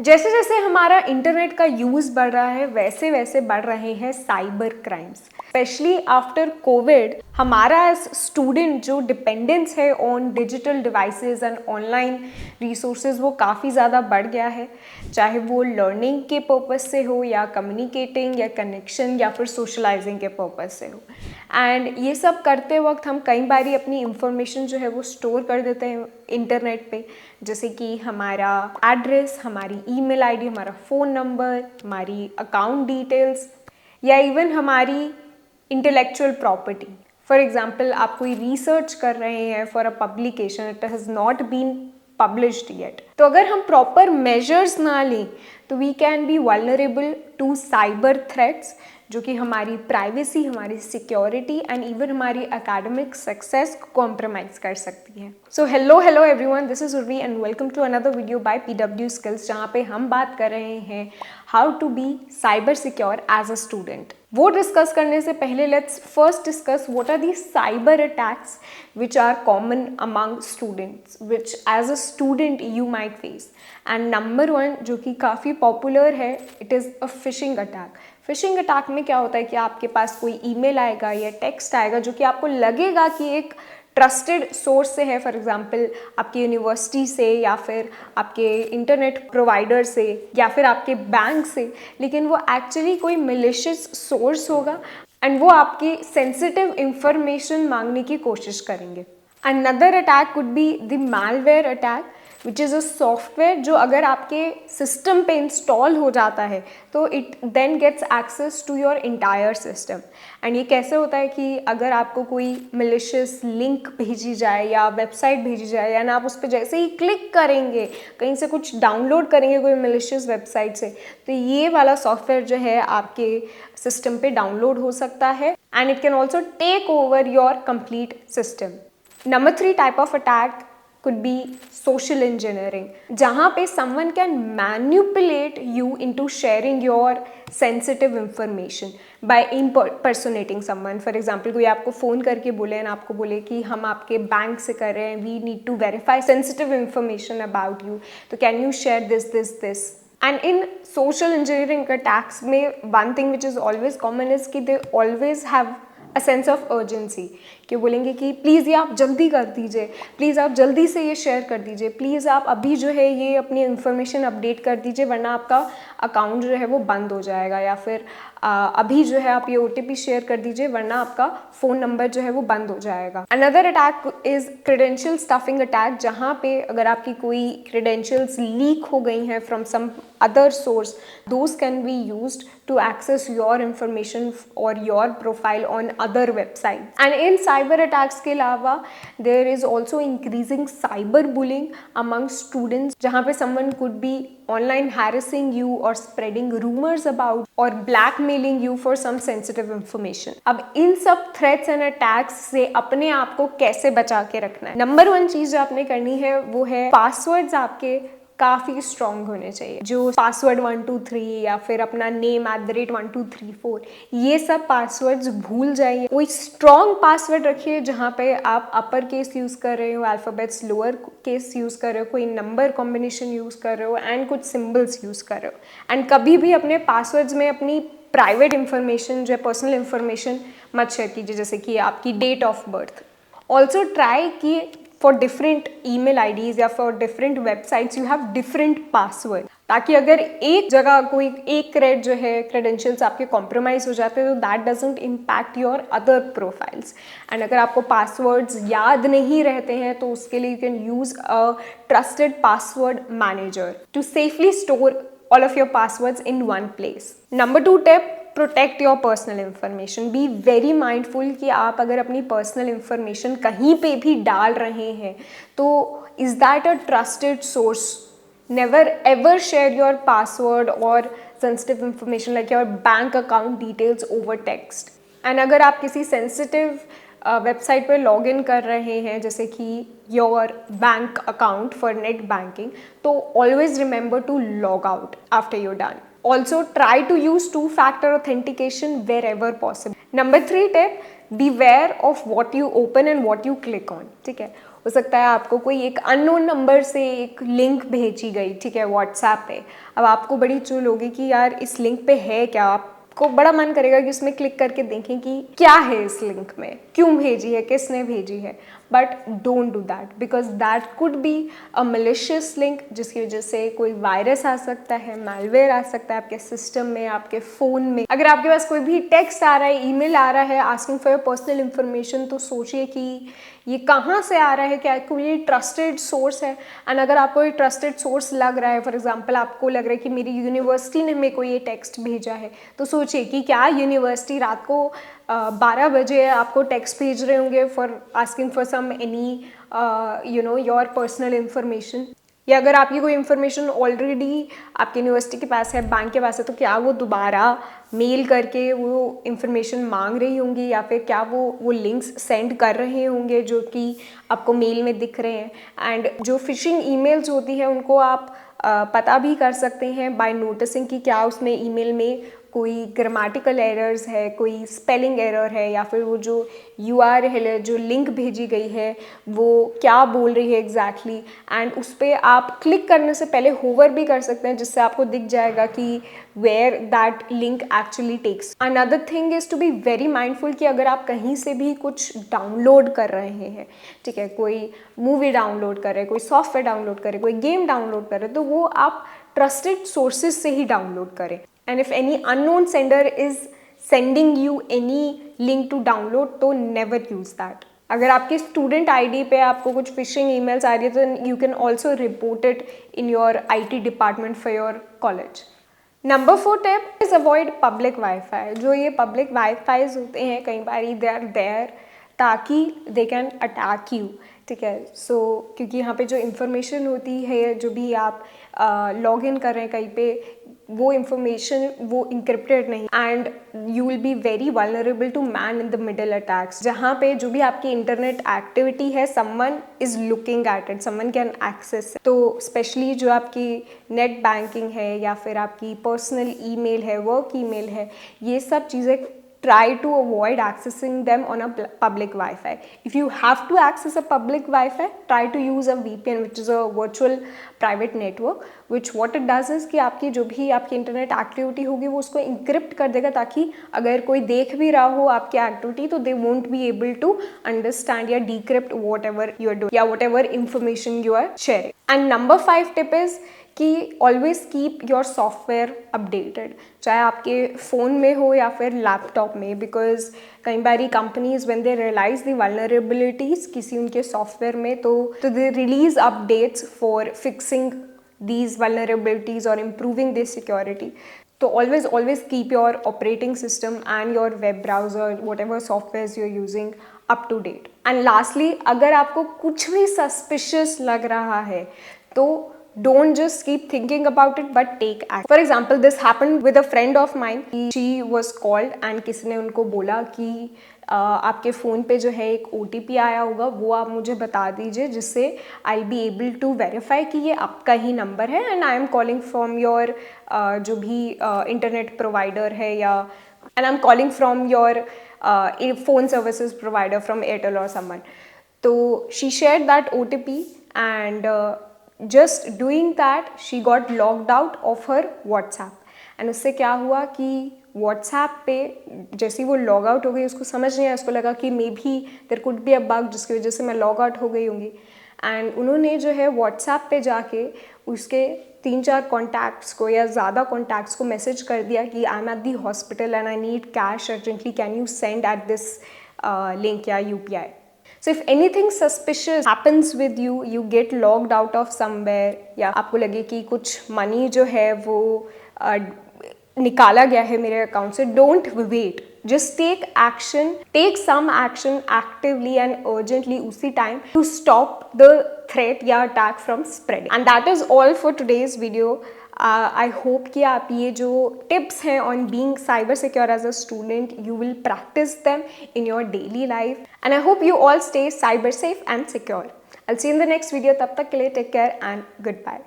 जैसे जैसे हमारा इंटरनेट का यूज़ बढ़ रहा है वैसे वैसे बढ़ रहे हैं cyber crimes. Specially after Covid हमारा एज स्टूडेंट जो डिपेंडेंस है on digital devices and online resources वो काफ़ी ज़्यादा बढ़ गया है, चाहे वो लर्निंग के पर्पज़ से हो या कम्युनिकेटिंग या कनेक्शन या फिर सोशलाइजिंग के पर्पज़ से हो। एंड ये सब करते वक्त हम कई बारी अपनी इंफॉर्मेशन जो है वो स्टोर कर देते हैं इंटरनेट पे, जैसे कि हमारा एड्रेस, हमारी ईमेल आईडी, हमारा फ़ोन नंबर, हमारी अकाउंट डिटेल्स या इवन हमारी इंटेलेक्चुअल प्रॉपर्टी। फॉर एग्जाम्पल आप कोई रिसर्च कर रहे हैं for a publication, it has not been published yet, तो अगर हम प्रॉपर मेजर्स ना लें तो we can be vulnerable to cyber threats, जो कि हमारी प्राइवेसी, हमारी सिक्योरिटी एंड इवन हमारी एकेडमिक सक्सेस को कॉम्प्रोमाइज़ कर सकती है। So hello everyone, this is Urvi and welcome to another video by PW skills, जहाँ पे हम बात कर रहे हैं how to be cyber secure as a student. वो डिस्कस करने से पहले let's first discuss what are the cyber attacks which are common among students, which as a student you might face. And number 1 जो कि काफ़ी popular है, it is a phishing attack. Phishing attack में क्या होता है कि आपके पास कोई ईमेल आएगा या टेक्स्ट आएगा जो कि आपको लगेगा कि एक ट्रस्टेड सोर्स से है, फॉर एग्जांपल आपकी यूनिवर्सिटी से या फिर आपके इंटरनेट प्रोवाइडर से या फिर आपके बैंक से, लेकिन वो एक्चुअली कोई मिलिशियस सोर्स होगा एंड वो आपकी सेंसिटिव इंफॉर्मेशन मांगने की कोशिश करेंगे। Another attack could be the malware attack, which is a software जो अगर आपके सिस्टम पे इंस्टॉल हो जाता है तो it then gets access to your entire system. And ये कैसे होता है कि अगर आपको कोई मिलिशियस लिंक भेजी जाए या वेबसाइट भेजी जाए या ना आप उस पर जैसे ही क्लिक करेंगे, कहीं से कुछ डाउनलोड करेंगे कोई मिलिशियस वेबसाइट से, तो ये वाला सॉफ्टवेयर जो है आपके सिस्टम पे डाउनलोड हो सकता है and it can also take over your complete system. Number 3 type of attack could be social engineering, जहाँ पे someone can manipulate you into sharing your sensitive information by impersonating someone. For example, कोई आपको phone करके बोले ना, आपको बोले कि हम आपके बैंक से कर रहे हैं, we need to verify sensitive information about you, तो can you share this. And in social engineering attacks में one thing which is always common is कि they always have a sense of urgency, कि बोलेंगे कि please ये आप जल्दी कर दीजिए, प्लीज़ आप जल्दी से ये शेयर कर दीजिए, प्लीज़ आप अभी जो है ये अपनी इन्फॉर्मेशन अपडेट कर दीजिए वरना आपका अकाउंट जो है वो बंद हो जाएगा, या फिर अभी जो है आप ये OTP शेयर कर दीजिए वरना आपका फ़ोन नंबर जो है वो बंद हो जाएगा। Another attack is credential stuffing attack, जहाँ पे अगर आपकी कोई क्रेडेंशियल्स लीक हो गई हैं from some other source, those can be used to access your information or your profile on other websites. And in cyber attacks के अलावा there is also increasing cyber bullying among students, जहाँ पे someone could be online harassing you or spreading rumors about or blackmailing you for some sensitive information. अब इन सब threats and attacks से अपने आप को कैसे बचा के रखना है? नंबर 1 चीज़ जो आपने करनी है वो है पासवर्ड्स आपके काफ़ी स्ट्रॉन्ग होने चाहिए। जो पासवर्ड 123 या फिर अपना नेम @1234, ये सब पासवर्ड्स भूल जाइए। कोई स्ट्रॉन्ग पासवर्ड रखिए जहाँ पे आप अपर केस यूज़ कर रहे हो, अल्फ़ाबेट्स लोअर केस यूज़ कर रहे हो, कोई नंबर कॉम्बिनेशन यूज़ कर रहे हो एंड कुछ सिम्बल्स यूज़ कर रहे हो। एंड कभी भी अपने पासवर्ड्स में अपनी प्राइवेट इंफॉर्मेशन जो है, पर्सनल इंफॉर्मेशन मत शेयर कीजिए, जैसे कि आपकी date of birth. Also try कि for different email IDs या for different websites you have different password, ताकि अगर एक जगह कोई एक क्रेड जो है क्रेडेंशियल्स आपके कॉम्प्रोमाइज़ हो जाते हैं तो that doesn't impact your other profiles. And अगर आपको पासवर्ड्स याद नहीं रहते हैं तो उसके लिए you can use a trusted password manager to safely store all of your passwords in one place. Number 2 tip, protect your personal information. B very mindful कि आप अगर अपनी पर्सनल इंफॉर्मेशन कहीं पे भी डाल रहे हैं तो is that a trusted source. Never ever share your password और sensitive information like your bank account details over text. And अगर आप किसी सेंसिटिव वेबसाइट पर लॉग इन कर रहे हैं, जैसे कि your bank account for net banking, तो always remember to log out after you're done. Also try to use two-factor authentication wherever possible. Number 3 tip, beware of what you open and what you click on. ठीक है, हो सकता है आपको कोई एक unknown number से एक लिंक भेजी गई, ठीक है, व्हाट्सएप पे। अब आपको बड़ी चुल होगी कि यार इस लिंक पे है क्या, आपको बड़ा मन करेगा कि उसमें क्लिक करके देखें कि क्या है इस लिंक में, क्यों भेजी है, किसने भेजी है। But don't do that, because that could be a malicious link, जिसकी वजह से कोई वायरस आ सकता है, मैलवेयर आ सकता है आपके सिस्टम में, आपके फ़ोन में। अगर आपके पास कोई भी टेक्स्ट आ रहा है, ईमेल आ रहा है asking for your personal information, तो सोचिए कि ये कहाँ से आ रहा है, क्या कोई ट्रस्टेड सोर्स है। एंड अगर आपको ये ट्रस्टेड सोर्स लग रहा है, फॉर एग्जांपल आपको लग रहा है कि मेरी यूनिवर्सिटी ने मेरे को ये टेक्स्ट भेजा है, तो सोचिए कि क्या यूनिवर्सिटी रात को 12 बजे आपको टेक्स्ट भेज रहे होंगे for asking for some any your personal information. या अगर आपकी कोई इन्फॉर्मेशन ऑलरेडी आपकी यूनिवर्सिटी के पास है, बैंक के पास है, तो क्या वो दोबारा मेल करके वो इन्फॉर्मेशन मांग रही होंगी, या फिर क्या वो लिंक्स सेंड कर रहे होंगे जो कि आपको मेल में दिख रहे हैं। एंड जो फिशिंग ईमेल्स होती है उनको आप पता भी कर सकते हैं बाय नोटिसिंग कि क्या उसमें ईमेल में कोई ग्रामेटिकल एरर्स है, कोई स्पेलिंग एरर है, या फिर वो जो URL है, जो लिंक भेजी गई है, वो क्या बोल रही है एग्जैक्टली। एंड उस पर आप क्लिक करने से पहले होवर भी कर सकते हैं, जिससे आपको दिख जाएगा कि where that link actually takes. Another thing is to be very mindful कि अगर आप कहीं से भी कुछ डाउनलोड कर रहे हैं, ठीक है, कोई मूवी डाउनलोड कर रहे हैं, कोई सॉफ्टवेयर डाउनलोड कर रहे हैं, कोई गेम डाउनलोड कर रहे हैं, तो वो आप ट्रस्टेड सोर्सेज से ही डाउनलोड करें। And if any unknown sender is sending you any link to download, तो never use that. अगर आपकी स्टूडेंट आईडी पे आपको कुछ फिशिंग ईमेल्स आ रही है, तो you can also report it in your IT department for your college. Number 4 tip is avoid public wifi. जो ये पब्लिक वाईफाईज होते हैं, कई बार दे आर देयर ताकि दे कैन अटैक यू, ठीक है। सो क्योंकि यहाँ पे जो इन्फॉर्मेशन होती है, जो भी आप लॉग इन कर रहे हैं कहीं पे, वो इंफॉर्मेशन वो इंक्रिप्टेड नहीं, and you will be very vulnerable to man in the middle attacks, जहाँ पे जो भी आपकी इंटरनेट एक्टिविटी है someone is looking at it, someone can access. तो स्पेशली जो आपकी नेट बैंकिंग है, या फिर आपकी पर्सनल ईमेल है, वर्क ईमेल है, ये सब चीज़ें try to avoid accessing them on a public Wi-Fi. If you have to access a public Wi-Fi, try to use a VPN, which is a virtual private network, which what it does is कि आपकी जो भी आपकी internet activity होगी वो उसको encrypt कर देगा, ताकि अगर कोई देख भी रहा हो आपकी एक्टिविटी तो they won't be able to understand या decrypt whatever you are doing या whatever information you are sharing. And number 5 tip is कि always keep your software updated, चाहे आपके फ़ोन में हो या फिर लैपटॉप में, बिकॉज कई बारी companies when they realise the vulnerabilities किसी उनके सॉफ्टवेयर में, तो they release updates for fixing these vulnerabilities और इम्प्रूविंग दिस सिक्योरिटी। तो always keep your operating system and your web browser, whatever softwares you're using, up to date. And lastly, अगर आपको कुछ भी suspicious लग रहा है तो don't just keep thinking about it but take action. For example, this happened with a friend of mine. She was called and किसी ने उनको बोला कि आपके फ़ोन पे जो है एक OTP आया होगा, वो आप मुझे बता दीजिए, जिससे I'll be able to verify कि ये आपका ही नंबर है, and I am calling from your जो भी इंटरनेट प्रोवाइडर है, या and I'm calling from your phone services provider from Airtel or someone. तो she shared that OTP and just doing that she got logged out of her WhatsApp. And उससे क्या हुआ कि WhatsApp पे जैसे ही वो लॉग आउट हो गई, उसको समझ नहीं आया, उसको लगा कि maybe there could be a bug जिसकी वजह से मैं लॉग आउट हो गई होंगी। एंड उन्होंने जो है WhatsApp पे जाके उसके 3-4 कॉन्टैक्ट्स को या ज़्यादा कॉन्टैक्ट्स को मैसेज कर दिया कि I am at the hospital and I need cash urgently, can you send at this link या UPI. So if anything suspicious happens with you, you get logged out of somewhere, या आपको लगे कि कुछ money जो है वो निकाला गया है मेरे अकाउंट से, don't wait, just take action, take some action actively and urgently उसी time to stop the threat या attack from spreading. And that is all for today's video. I hope कि आप ये जो tips हैं on being cyber secure as a student, you will practice them in your daily life. And I hope you all stay cyber safe and secure. I'll see you in the next video. तब तक के लिए take care and goodbye.